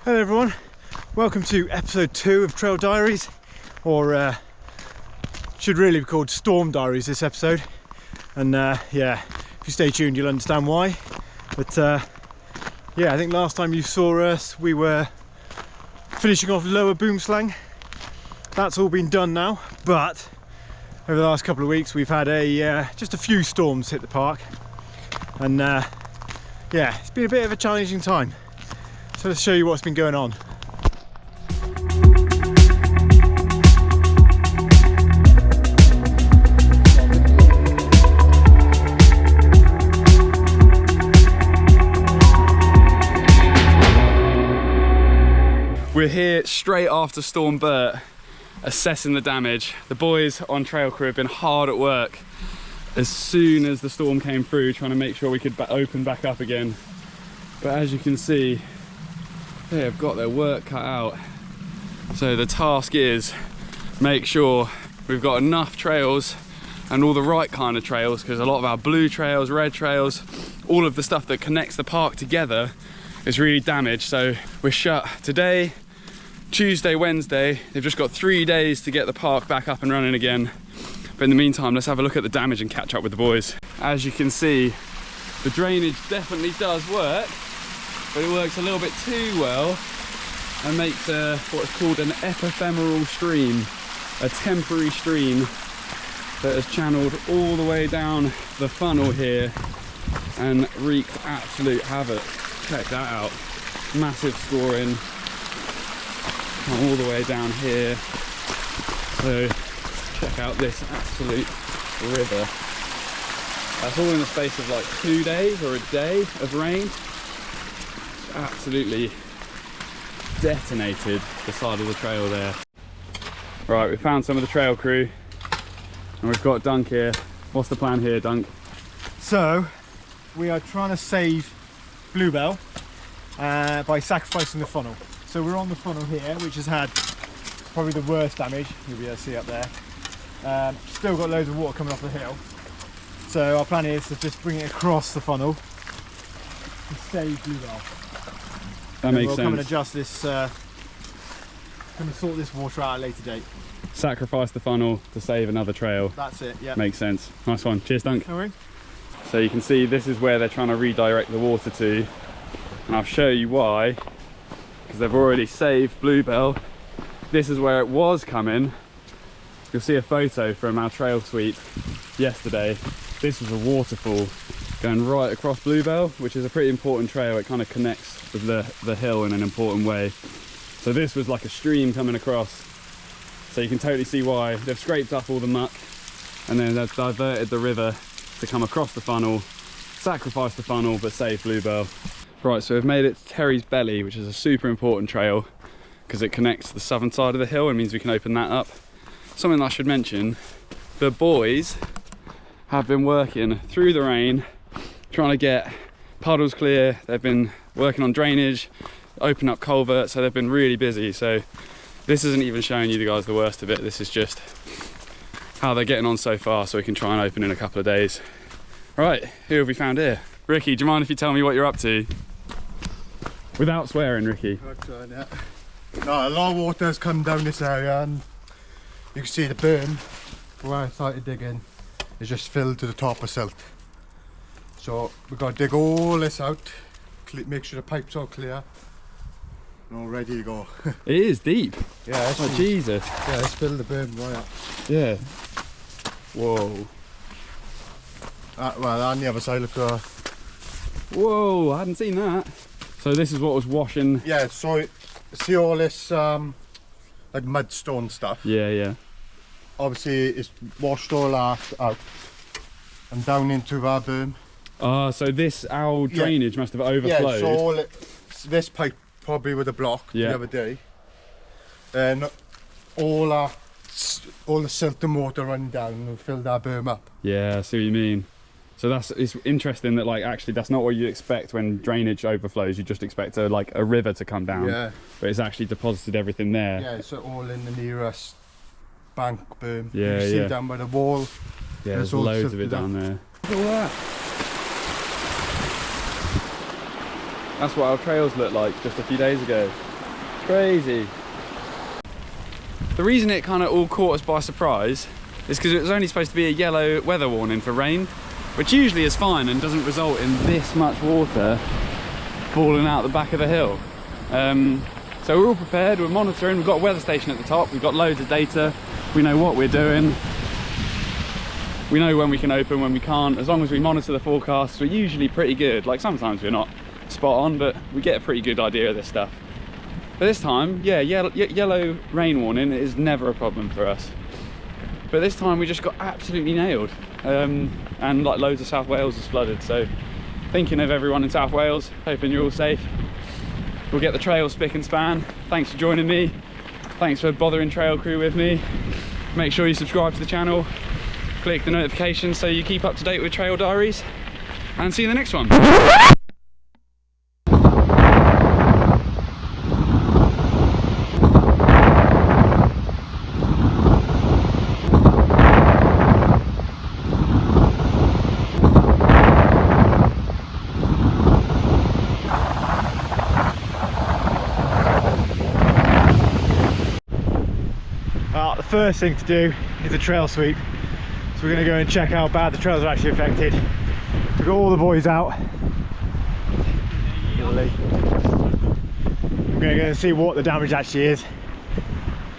Hello everyone, welcome to episode 2 of Trail Diaries, or should really be called Storm Diaries this episode. And yeah, if you stay tuned you'll understand why. But yeah, I think last time you saw us we were finishing off Lower Boomslang. That's all been done now, but over the last couple of weeks we've had just a few storms hit the park, and yeah, it's been a bit of a challenging time. So let's show you what's been going on. We're here straight after Storm Bert, assessing the damage. The boys on Trail Crew have been hard at work as soon as the storm came through, trying to make sure we could open back up again. But as you can see, they have got their work cut out. So the task is make sure we've got enough trails and all the right kind of trails, because a lot of our blue trails, red trails, all of the stuff that connects the park together is really damaged. So we're shut today, Tuesday, Wednesday. They've just got 3 days to get the park back up and running again. But in the meantime, let's have a look at the damage and catch up with the boys. As you can see, the drainage definitely does work, but it works a little bit too well and makes what's called an ephemeral stream, a temporary stream that has channeled all the way down the funnel here and wreaked absolute havoc. Check that out, massive scoring all the way down here. So check out this absolute river. That's all in the space of like 2 days or a day of rain. Absolutely detonated the side of the trail there. Right, we found some of the Trail Crew and we've got Dunk here. What's the plan here, Dunk? So we are trying to save Bluebell by sacrificing the funnel. So we're on the funnel here, which has had probably the worst damage. You'll be able to see up there. Still got loads of water coming off the hill. So our plan is to just bring it across the funnel and save Bluebell. That makes sense. We'll come and adjust this, come and sort this water out at a later date. Sacrifice the funnel to save another trail. That's it, yeah. Makes sense. Nice one. Cheers, Dunk. No worries. So you can see this is where they're trying to redirect the water to. And I'll show you why. Because they've already saved Bluebell. This is where it was coming. You'll see a photo from our trail sweep yesterday. This was a waterfall going right across Bluebell, which is a pretty important trail. It kind of connects with the hill in an important way. So this was like a stream coming across. So you can totally see why. They've scraped up all the muck and then they've diverted the river to come across the funnel, sacrifice the funnel, but save Bluebell. Right, so we've made it to Terry's Belly, which is a super important trail because it connects the southern side of the hill and means we can open that up. Something I should mention, the boys have been working through the rain, trying to get puddles clear. They've been working on drainage, open up culverts, so they've been really busy. So this isn't even showing you guys the worst of it. This is just how they're getting on so far, so we can try and open in a couple of days. Right, who have we found here? Ricky, do you mind if you tell me what you're up to? Without swearing, Ricky. No, a lot of water has come down this area and you can see the berm where I started digging is just filled to the top of silt. So we've got to dig all this out, make sure the pipes are clear and all ready to go. It is deep. Yeah, Oh, Jesus. Yeah, let's fill the berm right up. Yeah. Whoa. Well, on the other side, look. Whoa, I hadn't seen that. So this is what was washing. Yeah, so see all this like mudstone stuff. Yeah, yeah. Obviously, it's washed all that out and down into our berm. So our drainage must have overflowed. Yeah, so all this pipe probably would have blocked the other day. Then all the silt and water running down and filled our berm up. Yeah, I see what you mean. So it's interesting that, like, actually that's not what you expect when drainage overflows. You just expect a river to come down. Yeah. But it's actually deposited everything there. Yeah, so all in the nearest bank berm. Yeah, you can see down by the wall. Yeah, there's loads of it down there. Look at all that. That's what our trails looked like just a few days ago. Crazy. The reason it kind of all caught us by surprise is because it was only supposed to be a yellow weather warning for rain, which usually is fine and doesn't result in this much water falling out the back of the hill. So we're all prepared, we're monitoring, we've got a weather station at the top, we've got loads of data, we know what we're doing, we know when we can open, when we can't. As long as we monitor the forecasts, we're usually pretty good. Like sometimes we're not spot on, but we get a pretty good idea of this stuff. But this time, yeah, yellow rain warning is never a problem for us. But this time we just got absolutely nailed. And like loads of South Wales is flooded. So thinking of everyone in South Wales, hoping you're all safe. We'll get the trail spick and span. Thanks for joining me. Thanks for bothering trail crew with me. Make sure you subscribe to the channel. Click the notifications so you keep up to date with Trail Diaries. And see you in the next one. The first thing to do is a trail sweep. So we're going to go and check how bad the trails are actually affected. We've got all the boys out. We're going to go and see what the damage actually is.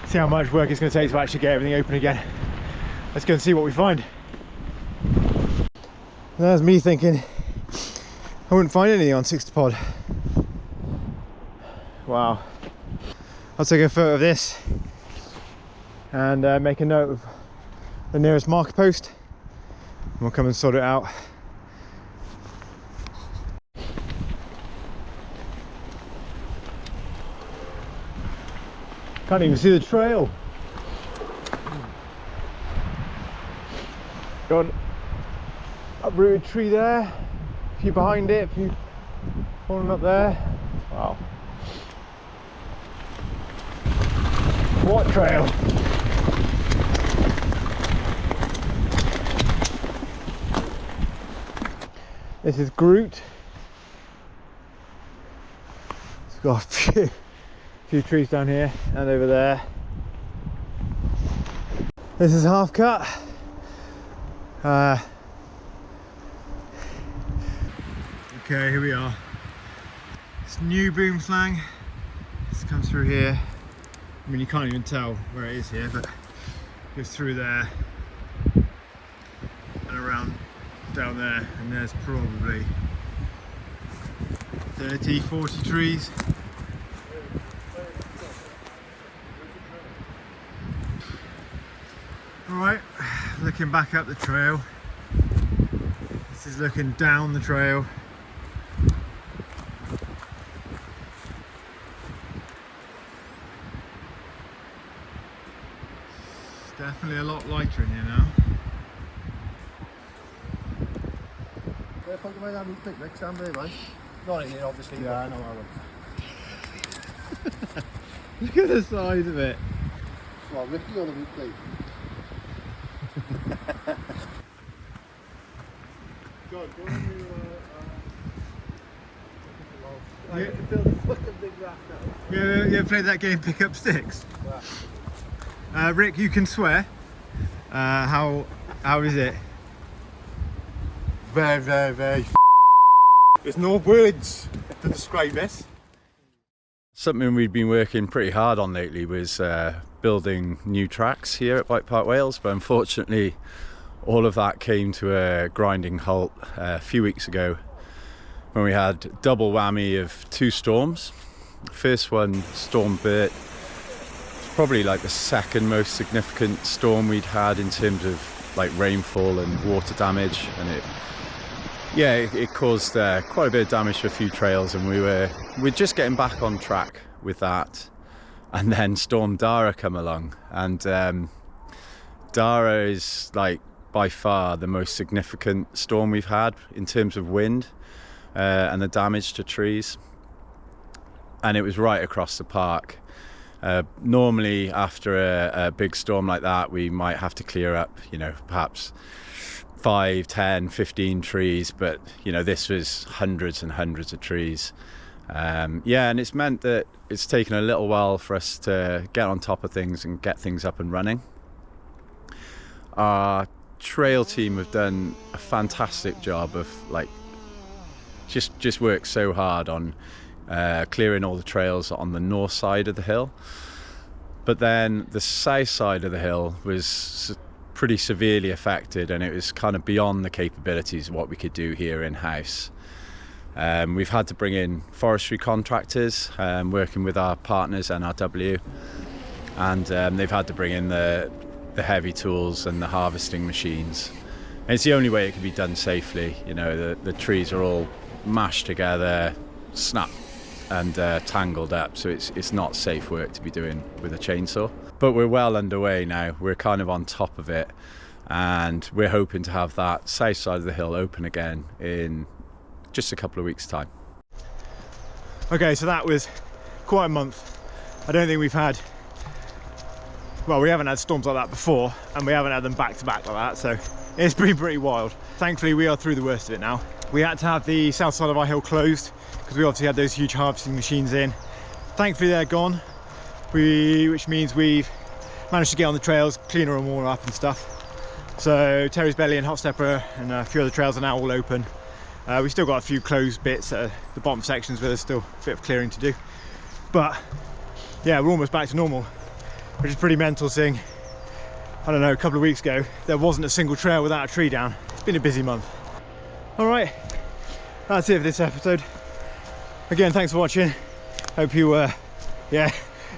See how much work it's going to take to actually get everything open again. Let's go and see what we find. There's me thinking I wouldn't find anything on 60 pod. Wow. I'll take a photo of this and make a note of the nearest marker post, and we'll come and sort it out. Can't even see the trail. Got an uprooted tree there, a few behind it, a few falling up there. Wow. What trail? This is Groot. It's got a few trees down here and over there. This is Half Cut. Okay, here we are. This new boom slang. This comes through here. I mean, you can't even tell where it is here, but it goes through there and around down there, and there's probably 30-40 trees. Alright, looking back up the trail. This is looking down the trail. It's definitely a lot lighter in here now. I thought you might have a picnic stand there, right? Not in here, obviously. Yeah, I know I will. Look at the size of it. Well, Ricky on the roof, please. John, go on to Yeah. build a fucking big raft now. You ever played that game, Pick Up Sticks? Yeah. Rick, you can swear. How is it? Very, very, very. There's no words to describe this. Something we'd been working pretty hard on lately was building new tracks here at Bike Park Wales, but unfortunately all of that came to a grinding halt a few weeks ago when we had double whammy of two storms. First one, Storm Bert, probably like the second most significant storm we'd had in terms of like rainfall and water damage, and it caused quite a bit of damage to a few trails, and we're just getting back on track with that. And then Storm Dara come along, and Dara is like by far the most significant storm we've had in terms of wind and the damage to trees, and it was right across the park. Normally after a big storm like that we might have to clear up, perhaps 5, 10, 15 trees, but this was hundreds and hundreds of trees, Yeah, and it's meant that it's taken a little while for us to get on top of things and get things up and running. Our trail team have done a fantastic job of like just worked so hard on clearing all the trails on the north side of the hill, but then the south side of the hill was pretty severely affected, and it was kind of beyond the capabilities of what we could do here in-house. We've had to bring in forestry contractors working with our partners NRW, and they've had to bring in the heavy tools and the harvesting machines. And it's the only way it can be done safely. You know, the trees are all mashed together, snapped and tangled up, so it's not safe work to be doing with a chainsaw. But we're well underway now. We're kind of on top of it, and we're hoping to have that south side of the hill open again in just a couple of weeks' time. Okay, so that was quite a month. I don't think we've had, well, we haven't had storms like that before, and we haven't had them back to back like that, so it's been pretty wild. Thankfully we are through the worst of it now. We had to have the south side of our hill closed because we obviously had those huge harvesting machines in. Thankfully they're gone, which means we've managed to get on the trails, clean them all up and stuff. So Terry's Belly and Hot Stepper and a few other trails are now all open. We've still got a few closed bits at the bottom sections where there's still a bit of clearing to do. But yeah, we're almost back to normal, which is pretty mental seeing, I don't know, a couple of weeks ago, there wasn't a single trail without a tree down. It's been a busy month. All right, that's it for this episode. Again, thanks for watching. Hope you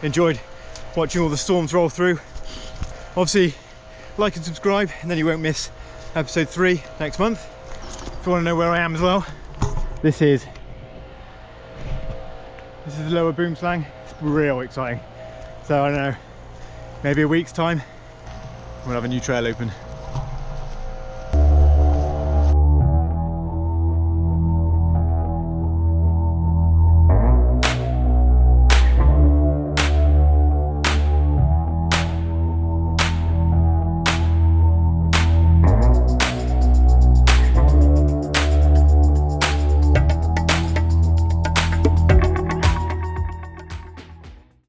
enjoyed watching all the storms roll through. Obviously, like and subscribe, and then you won't miss episode 3 next month. If you want to know where I am as well, this is the lower Boomslang. It's real exciting. So I don't know, maybe a week's time we'll have a new trail open.